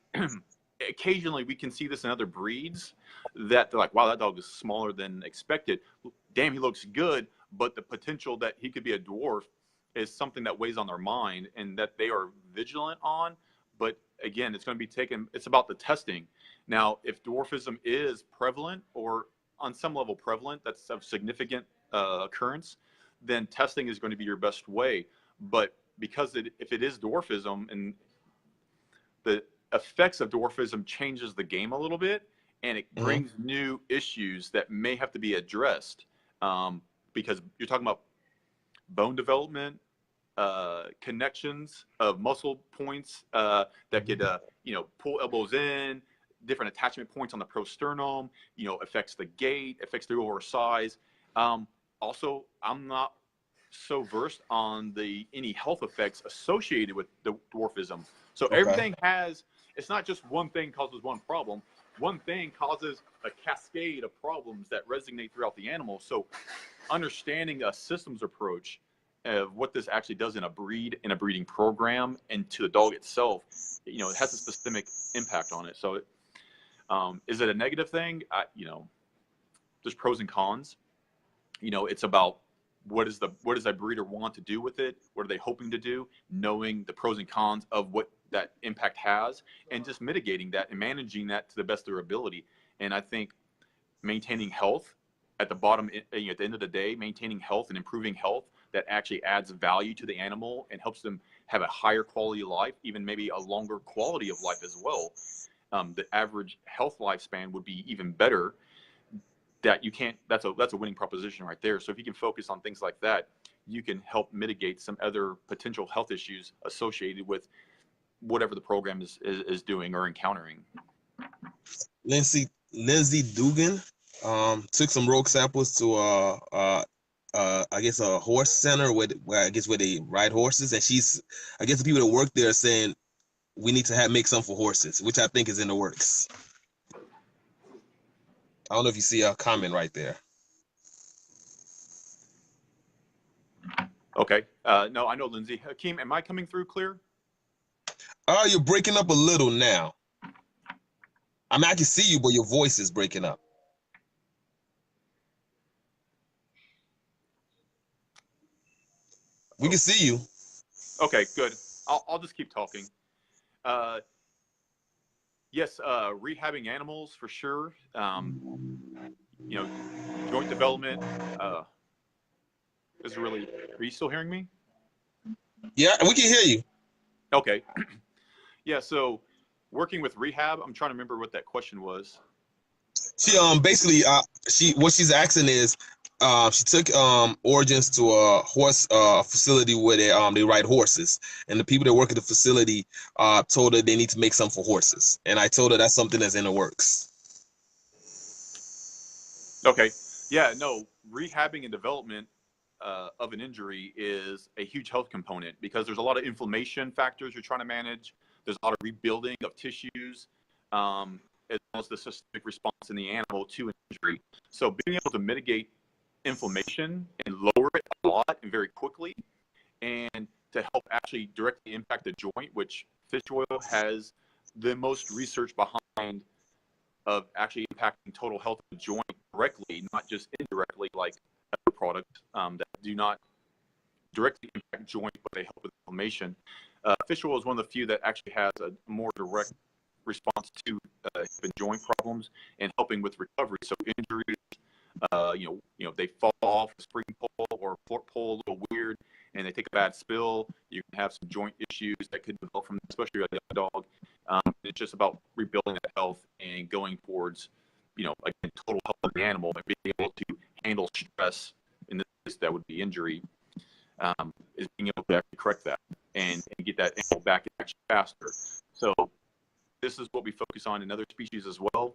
occasionally we can see this in other breeds that they're like, wow, that dog is smaller than expected. Damn, he looks good, but the potential that he could be a dwarf is something that weighs on their mind and that they are vigilant on. But again, it's going to be taken, it's about the testing. Now, if dwarfism is prevalent or on some level prevalent, that's a significant occurrence, then testing is going to be your best way. But because if it is dwarfism, and the effects of dwarfism changes the game a little bit, and it brings new issues that may have to be addressed, because you're talking about bone development, connections of muscle points that could pull elbows in, different attachment points on the prosternum, affects the gait, affects the overall size. Also, I'm not so versed on any health effects associated with the dwarfism. So everything it's not just one thing causes one problem. One thing causes a cascade of problems that resonate throughout the animal. So understanding a systems approach of what this actually does in a breeding program and to the dog itself, it has a systemic impact on it. So is it a negative thing? There's pros and cons. It's about what does that breeder want to do with it? What are they hoping to do? Knowing the pros and cons of what that impact has, and just mitigating that and managing that to the best of their ability. And I think maintaining health at the bottom, at the end of the day, maintaining health and improving health that actually adds value to the animal and helps them have a higher quality of life, even maybe a longer quality of life as well. The average health lifespan would be even better. That's a winning proposition right there. So if you can focus on things like that, you can help mitigate some other potential health issues associated with whatever the program is doing or encountering. Lindsay Dugan took some rogue samples to I guess a horse center where they ride horses, and I guess the people that work there are saying we need to make some for horses, which I think is in the works. I don't know if you see a comment right there. Okay. No, I know Lindsay. Hakeem, am I coming through clear? You're breaking up a little now. I mean, I can see you, but your voice is breaking up. We can see you. Okay, good. I'll just keep talking. Yes, rehabbing animals for sure. Joint development is really. Are you still hearing me? Yeah, we can hear you. Okay. Yeah. So, working with rehab. I'm trying to remember what that question was. She basically what she's asking is she took Origins to a horse facility where they ride horses, and the people that work at the facility told her they need to make some for horses, and I told her that's something that's in the works. Okay. Yeah. No, rehabbing and development of an injury is a huge health component because there's a lot of inflammation factors you're trying to manage. There's a lot of rebuilding of tissues, as well as the systemic response in the animal to an injury. So being able to mitigate inflammation and lower it a lot and very quickly, and to help actually directly impact the joint, which fish oil has the most research behind of actually impacting total health of the joint directly, not just indirectly like other products that do not directly impact joint, but they help with inflammation. Fish oil is one of the few that actually has a more direct response to hip and joint problems and helping with recovery. So injuries, they fall off a spring pole or pole a little weird, and they take a bad spill. You can have some joint issues that could develop from, especially a young dog. It's just about rebuilding that health and going towards, again, total health of the animal and being able to handle stress. In this case, that would be injury. Is being able to actually correct that and get that animal back actually faster. So this is what we focus on in other species as well,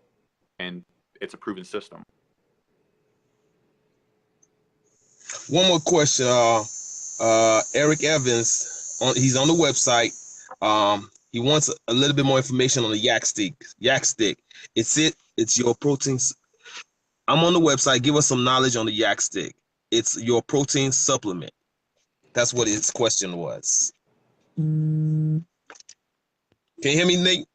and it's a proven system. One more question. Eric Evans, he's on the website. He wants a little bit more information on the yak stick. It's your protein I'm on the website. Give us some knowledge on the yak stick. It's your protein supplement. That's what its question was. Can you hear me, Nate?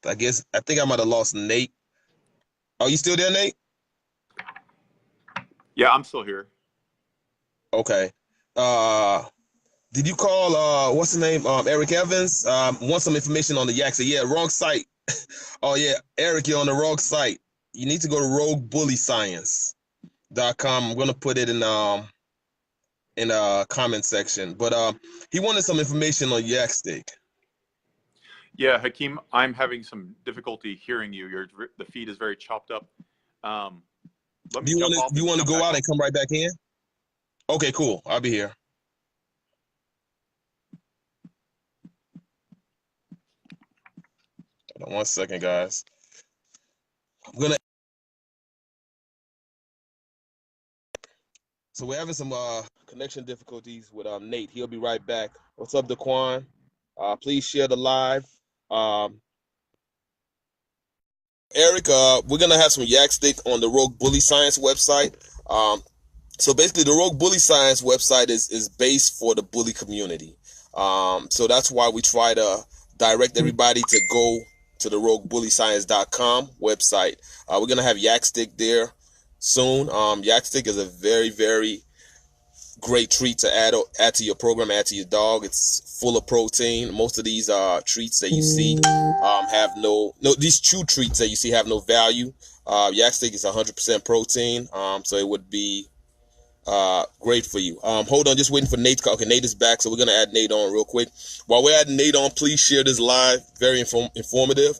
I think I might have lost Nate. Are you still there, Nate? Yeah, I'm still here. Okay. Did you call what's the name? Eric Evans? Want some information on the yak stick? Yeah, wrong site. Oh yeah, Eric, you're on the wrong site. You need to go to roguebullyscience.com. I'm gonna put it in the comment section. But he wanted some information on yak stick. Yeah, Hakeem, I'm having some difficulty hearing you. The feed is very chopped up. Let me jump off. Do you want to go out on. and come right back in? Okay, cool. I'll be here. Hold on 1 second, guys. I'm gonna. So we're having some connection difficulties with Nate. He'll be right back. What's up, Daquan? Please share the live. Eric, we're gonna have some yak stick on the Rogue Bully Science website. So basically, the Rogue Bully Science website is based for the bully community. So that's why we try to direct everybody to go to the roguebullyscience.com website. We're gonna have yak stick there soon. Yak stick is a very, very great treat to add to your program, add to your dog. It's full of protein. Most of these treats that you see have no these chew treats that you see have no value. Yak stick is 100% protein, so it would be great for you. Hold on, just waiting for Nate. Okay, Nate is back, so we're gonna add Nate on real quick. While we're adding Nate on, please share this live. Very informative.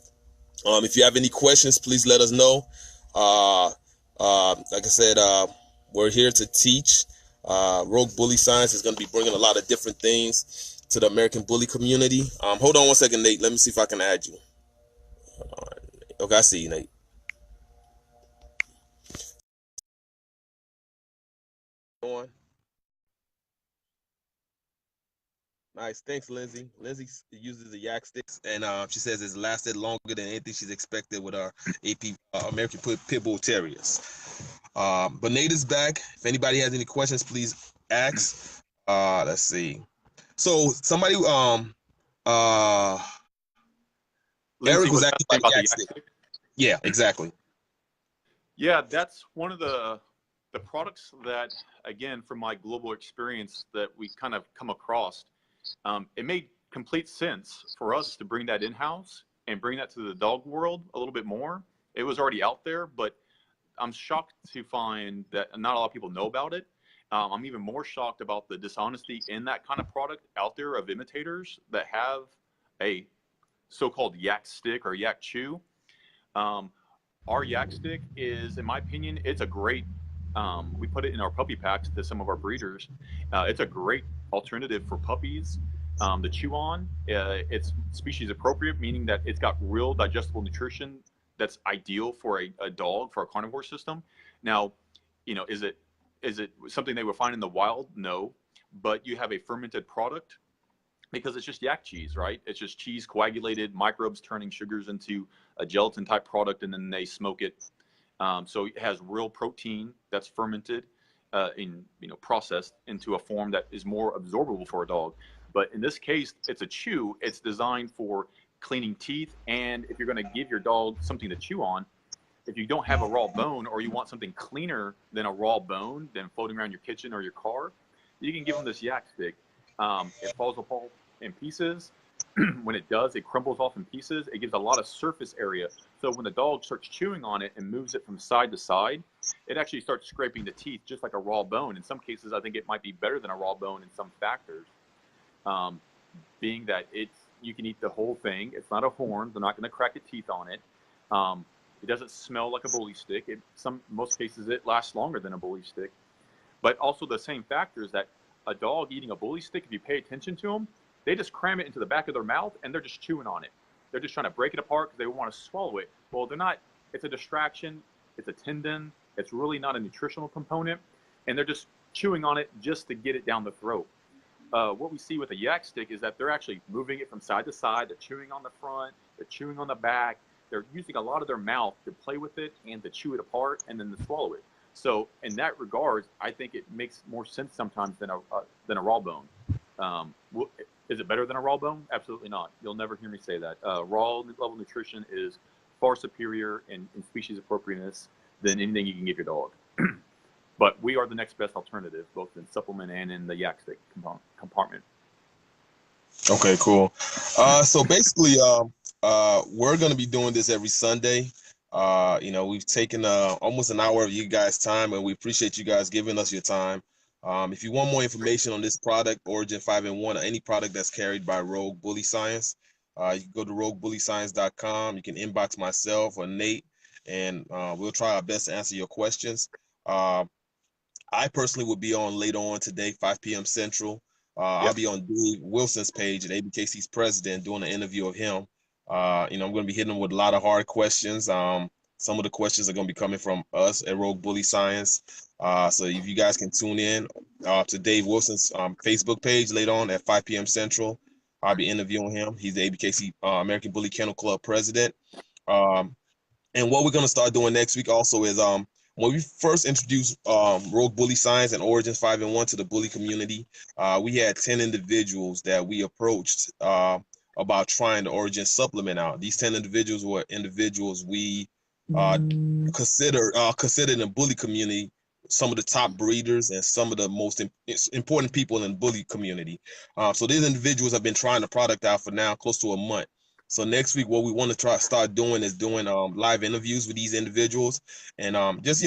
If you have any questions, please let us know. Like I said, we're here to teach. Rogue Bully Science is going to be bringing a lot of different things to the American bully community. Hold on 1 second, Nate. Let me see if I can add you. Okay, I see you, Nate. On. Nice, thanks, Lindsay. Lindsay uses the yak sticks, and she says it's lasted longer than anything she's expected with our AP American Pit Bull Terriers. But Nate is back. If anybody has any questions, please ask. Let's see. So somebody uh Lindsay Eric was was asking asking about the about the yak yak stick. stick. Yeah, exactly. Yeah, that's one of the products that, again, from my global experience, that we kind of come across. It made complete sense for us to bring that in-house and bring that to the dog world a little bit more. It was already out there, but I'm shocked to find that not a lot of people know about it. I'm even more shocked about the dishonesty in that kind of product out there of imitators that have a so-called yak stick or yak chew. Our yak stick is, in my opinion, it's a great, we put it in our puppy packs to some of our breeders. It's a great alternative for puppies to chew on. It's species appropriate, meaning that it's got real digestible nutrition that's ideal for a dog, for a carnivore system. Now, is it something they would find in the wild? No, but you have a fermented product because it's just yak cheese, right? It's just cheese coagulated, microbes turning sugars into a gelatin type product, and then they smoke it. So it has real protein that's fermented, processed into a form that is more absorbable for a dog. But in this case, it's a chew. It's designed for cleaning teeth, and if you're going to give your dog something to chew on, if you don't have a raw bone, or you want something cleaner than a raw bone than floating around your kitchen or your car, you can give them this yak stick. It falls apart in pieces. When it does, it crumbles off in pieces. It gives a lot of surface area. So when the dog starts chewing on it and moves it from side to side, it actually starts scraping the teeth just like a raw bone. In some cases, I think it might be better than a raw bone in some factors, being that you can eat the whole thing. It's not a horn. They're not going to crack the teeth on it. It doesn't smell like a bully stick. Most cases, it lasts longer than a bully stick. But also the same factors that a dog eating a bully stick, if you pay attention to them, they just cram it into the back of their mouth and they're just chewing on it. They're just trying to break it apart because they want to swallow it. Well, they're not. It's a distraction. It's a tendon. It's really not a nutritional component. And they're just chewing on it just to get it down the throat. What we see with a yak stick is that they're actually moving it from side to side. They're chewing on the front. They're chewing on the back. they're using a lot of their mouth to play with it and to chew it apart and then to swallow it. So in that regard, I think it makes more sense sometimes than a raw bone. Is it better than a raw bone? Absolutely not. You'll never hear me say that. Raw level nutrition is far superior in species appropriateness than anything you can give your dog. But we are the next best alternative, both in supplement and in the yak stick compartment. Okay, cool. So basically, we're going to be doing this every Sunday. We've taken almost an hour of you guys' time, and we appreciate you guys giving us your time. If you want more information on this product, Origin 5-in-1, or any product that's carried by Rogue Bully Science, you can go to roguebullyscience.com. You can inbox myself or Nate, and we'll try our best to answer your questions. I personally will be on later on today, 5 p.m. Central. I'll be on Dave Wilson's page at ABKC's president doing an interview of him. I'm going to be hitting him with a lot of hard questions. Some of the questions are going to be coming from us at Rogue Bully Science. So if you guys can tune in to Dave Wilson's Facebook page later on at 5 p.m. Central, I'll be interviewing him. He's the ABKC American Bully Kennel Club president. And what we're going to start doing next week also is when we first introduced Rogue Bully Science and Origins 5-in-1 to the bully community, we had 10 individuals that we approached about trying the Origin supplement out. These 10 individuals were individuals we considered in the bully community some of the top breeders and some of the most important people in the bully community. So these individuals have been trying the product out for now close to a month. So next week, what we want to start doing is doing live interviews with these individuals, and just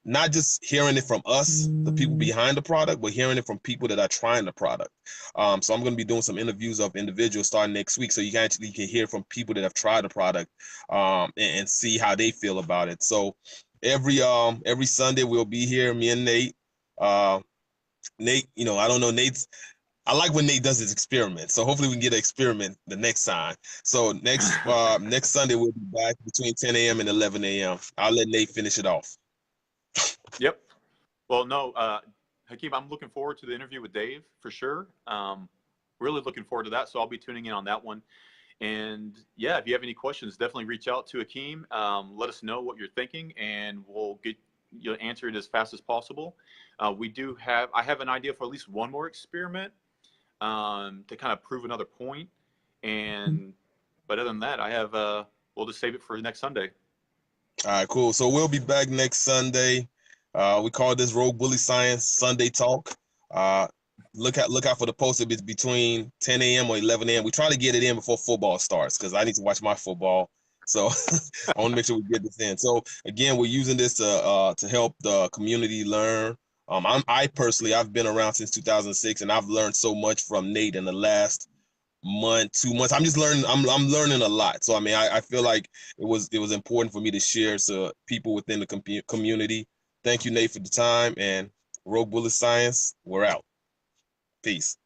not just hearing it from us, the people behind the product, but hearing it from people that are trying the product. So I'm going to be doing some interviews of individuals starting next week, so you can hear from people that have tried the product and see how they feel about it. So every Sunday we'll be here, me and Nate. Nate, I don't know, I like when Nate does his experiment, so hopefully we can get an experiment the next time. So next Sunday we'll be back between 10 a.m. and 11 a.m. I'll let Nate finish it off. Yep. Well, no, Hakeem, I'm looking forward to the interview with Dave for sure. Really looking forward to that, so I'll be tuning in on that one. And yeah, if you have any questions, definitely reach out to Hakeem. Let us know what you're thinking, and we'll get you answer it as fast as possible. I have an idea for at least one more experiment. To kind of prove another point. But other than that, we'll just save it for next Sunday. All right, cool. So we'll be back next Sunday. We call this Rogue Bully Science Sunday Talk. Look out for the post. It's between 10 a.m. or 11 a.m. We try to get it in before football starts because I need to watch my football. So I want to make sure we get this in. So again, we're using this to help the community learn. I've been around since 2006, and I've learned so much from Nate in the last month, 2 months. I'm just learning. I'm learning a lot. So I mean, I feel like it was important for me to share to people within the community. Thank you, Nate, for the time. And Rogue Bullet Science, we're out. Peace.